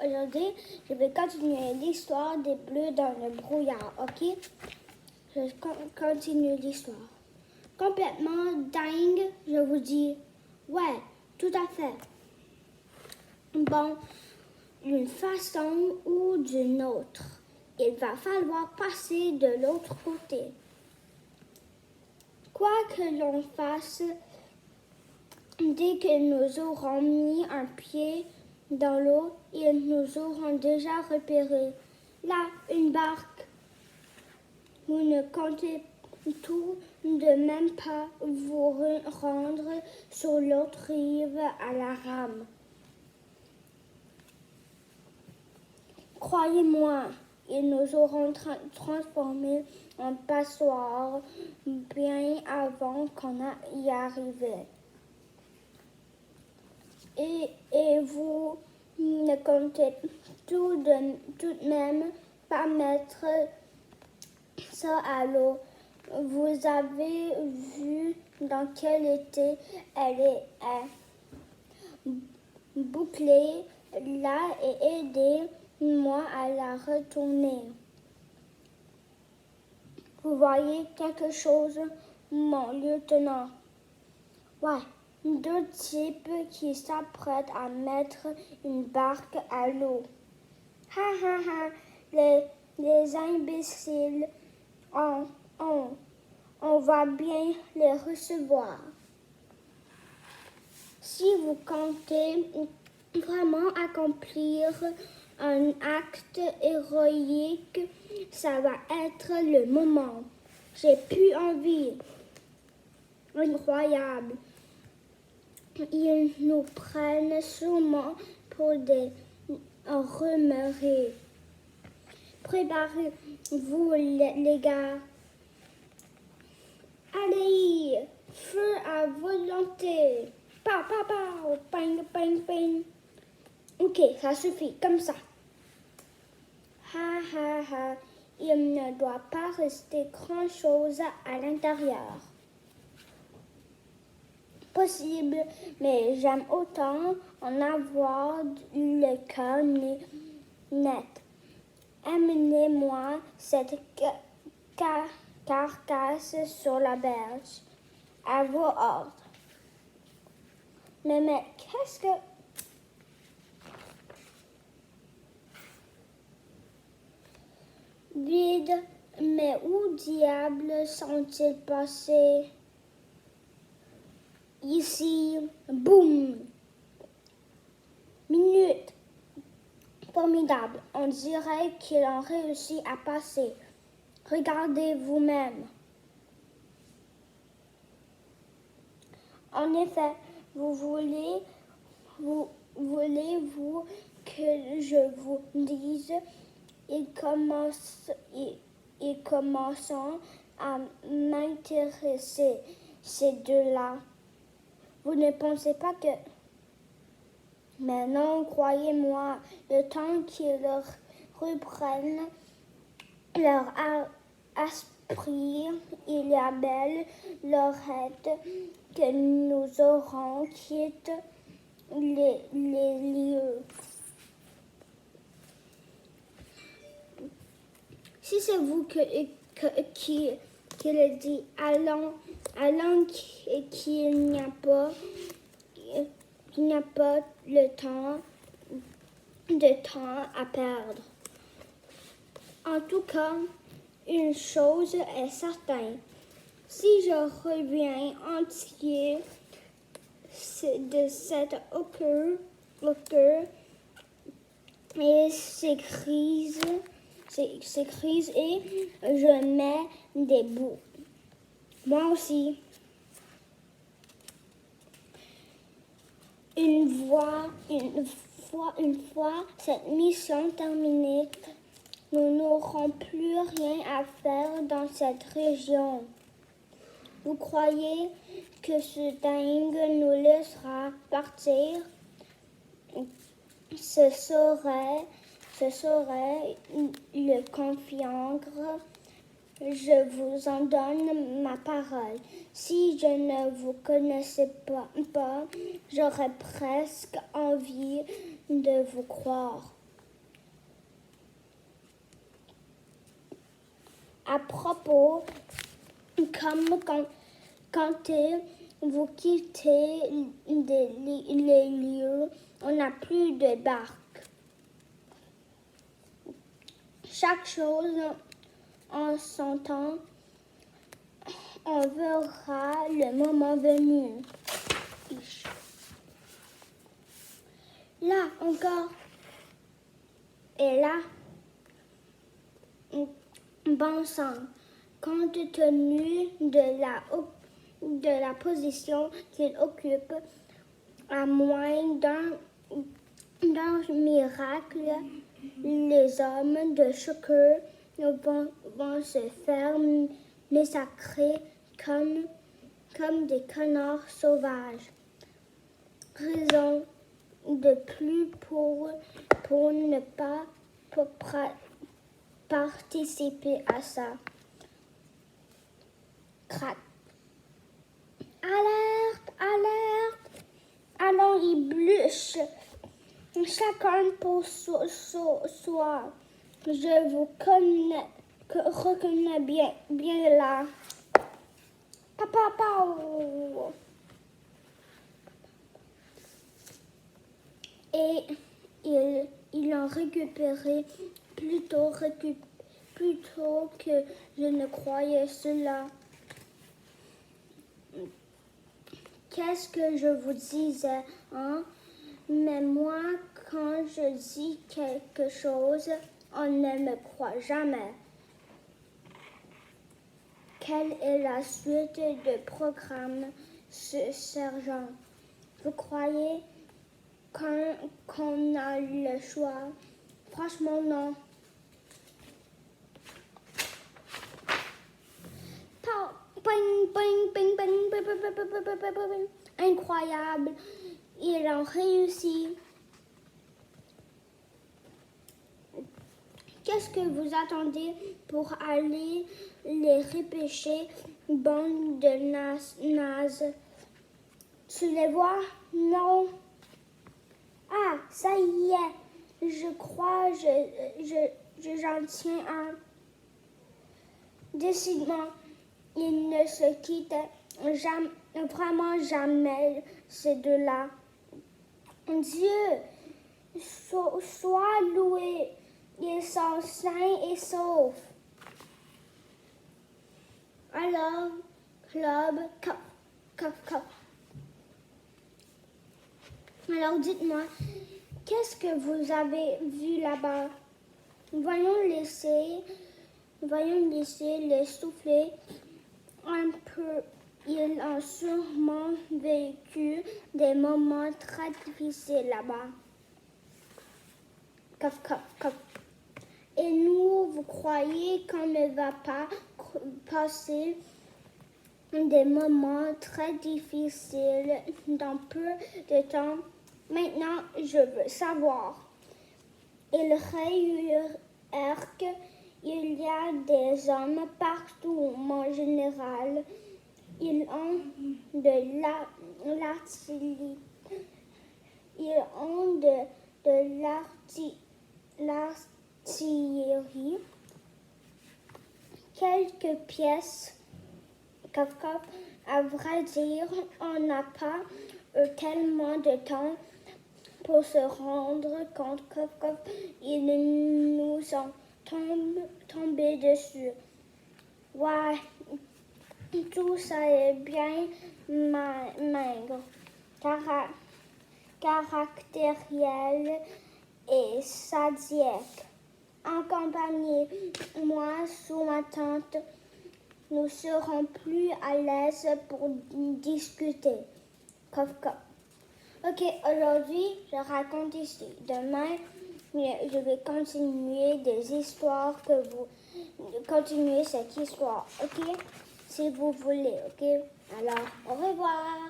Aujourd'hui, je vais continuer l'histoire des bleus dans le brouillard, ok? Je continue l'histoire. Complètement dingue, je vous dis. Ouais, tout à fait. Bon, d'une façon ou d'une autre, il va falloir passer de l'autre côté. Quoi que l'on fasse, dès que nous aurons mis un pied dans l'eau, ils nous auront déjà repérés. Là, une barque. Vous ne comptez tout de même pas vous rendre sur l'autre rive à la rame. Croyez-moi, ils nous auront transformés en passoires bien avant qu'on y arrive. Et vous ne comptez tout de même pas mettre ça à l'eau. Vous avez vu dans quel état elle est bouclée là et aidez-moi à la retourner. Vous voyez quelque chose, mon lieutenant? Ouais, deux types qui s'apprêtent à mettre une barque à l'eau. Ha ha ha, les imbéciles, on va bien les recevoir. Si vous comptez vraiment accomplir un acte héroïque, ça va être le moment. J'ai plus envie. Incroyable. Ils nous prennent sûrement pour des remeurés. Préparez-vous, les gars. Allez, feu à volonté. Pow, pow, pow, bang, bang, bang. Ok, ça suffit, comme ça. Ha, ha, ha. Il ne doit pas rester grand-chose à l'intérieur. Possible, mais j'aime autant en avoir le cœur net. Amenez-moi cette carcasse sur la berge. À vos ordres. Mais qu'est-ce que... Vide, mais où diable sont-ils passés? Ici, boum! Minute! Formidable, on dirait qu'ils ont réussi à passer. Regardez vous-même. En effet, voulez-vous que je vous dise, ils commencent à m'intéresser, ces deux-là. Vous ne pensez pas que... Mais non, croyez-moi, le temps qu'ils reprennent leur esprit, il y a belle lorette que nous aurons quitté les lieux. Si c'est vous qui le dit, allons qu'il n'y a pas de temps à perdre. En tout cas, une chose est certaine. Si je reviens entier de cette hooker et ses crises et je mets des bouts. Moi aussi. Une fois cette mission terminée, nous n'aurons plus rien à faire dans cette région. Vous croyez que ce dingue nous laissera partir? Ce serait le confiance. Je vous en donne ma parole. Si je ne vous connaissais pas, j'aurais presque envie de vous croire. À propos, comme quand vous quittez les lieux, on n'a plus de barque. Chaque chose en son temps, on verra le moment venu. Là encore. Et là, bon sang, compte tenu de la position qu'il occupe, à moins d'un miracle, les hommes de secours vont se faire massacrer comme des connards sauvages. Raison de plus pour ne pas participer à ça. Crac. Alerte, alerte. Allons, ils bluchent. Chacun pour soi. Je vous reconnais bien là. Papa. Et ils l'ont récupéré plutôt que je ne croyais cela. Qu'est-ce que je vous disais, hein? Mais moi, quand je dis quelque chose, on ne me croit jamais. Quelle est la suite de programme, sergent? Vous croyez qu'on a le choix? Franchement, non. Incroyable. Ils ont réussi. Qu'est-ce que vous attendez pour aller les repêcher, bande de nazes? Tu les vois? Non. Ah, ça y est. Je crois, j'en tiens un. Décidément, ils ne se quittent vraiment jamais, ces deux-là. Dieu, sois loué, ils sont sains et saufs. Alors, club, cof. Alors, dites-moi, qu'est-ce que vous avez vu là-bas? Voyons laisser les souffler un peu. Ils ont sûrement vécu des moments très difficiles là-bas. Cof. Et nous, vous croyez qu'on ne va pas passer des moments très difficiles dans peu de temps? Maintenant, je veux savoir. Il remarque il y a des hommes partout, mon général. Ils ont de l'artillerie. Ils ont de l'artillerie. Quelques pièces. Cof. À vrai dire, on n'a pas eu tellement de temps pour se rendre compte. Cof. Ils nous ont tombé dessus. Ouais, tout ça est bien maigre, caractériel et sadique. Accompagnez-moi sous ma tente. Nous serons plus à l'aise pour discuter. Cof. Ok, aujourd'hui, je raconte ici. Demain, je vais continuer des histoires continuer cette histoire, ok? Si vous voulez, ok? Alors, au revoir!